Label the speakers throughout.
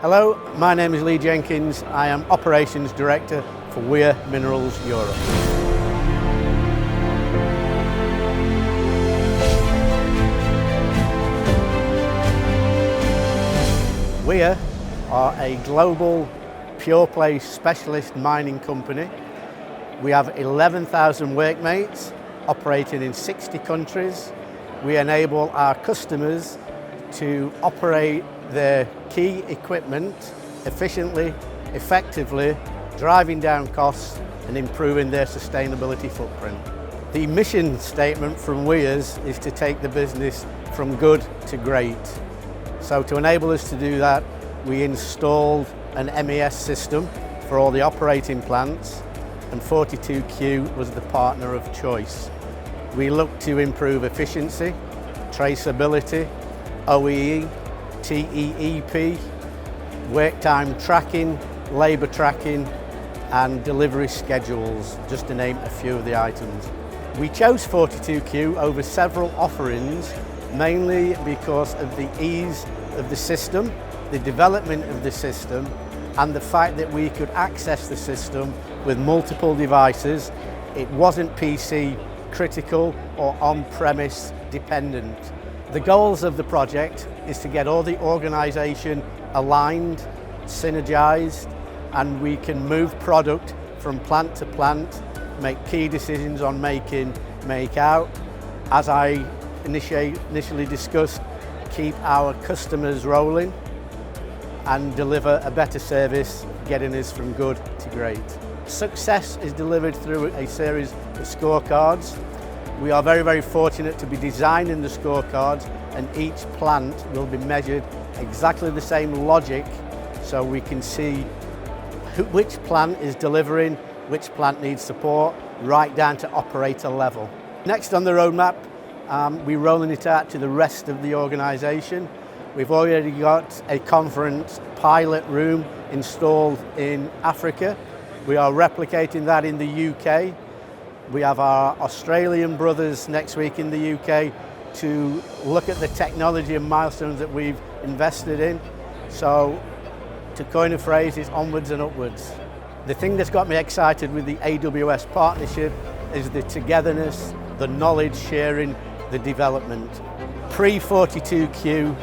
Speaker 1: Hello, my name is Lee Jenkins. I am Operations Director for Weir Minerals Europe. Weir are a global pure-play specialist mining company. We have 11,000 workmates operating in 60 countries. We enable our customers to operate their key equipment efficiently, effectively, driving down costs and improving their sustainability footprint. The mission statement from Weir's is to take the business from good to great. So to enable us to do that, we installed an MES system for all the operating plants, and 42Q was the partner of choice. We look to improve efficiency, traceability, OEE, TEEP, work time tracking, labour tracking and delivery schedules, just to name a few of the items. We chose 42Q over several offerings mainly because of the ease of the system, the development of the system and the fact that we could access the system with multiple devices. It wasn't PC critical or on-premise dependent. The goals of the project is to get all the organisation aligned, synergised, and we can move product from plant to plant, make key decisions on make in, make out. As I initially discussed, keep our customers rolling and deliver a better service, getting us from good to great. Success is delivered through a series of scorecards. We are very, very fortunate to be designing the scorecards, and each plant will be measured exactly the same logic so we can see which plant is delivering, which plant needs support, right down to operator level. Next on the roadmap, we're rolling it out to the rest of the organisation. We've already got a conference pilot room installed in Africa. We are replicating that in the UK. We have our Australian brothers next week in the UK to look at the technology and milestones that we've invested in. So, to coin a phrase, it's onwards and upwards. The thing that's got me excited with the AWS partnership is the togetherness, the knowledge sharing, the development. Pre-42Q,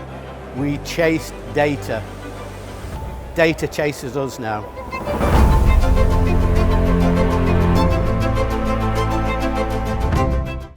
Speaker 1: we chased data. Data chases us now.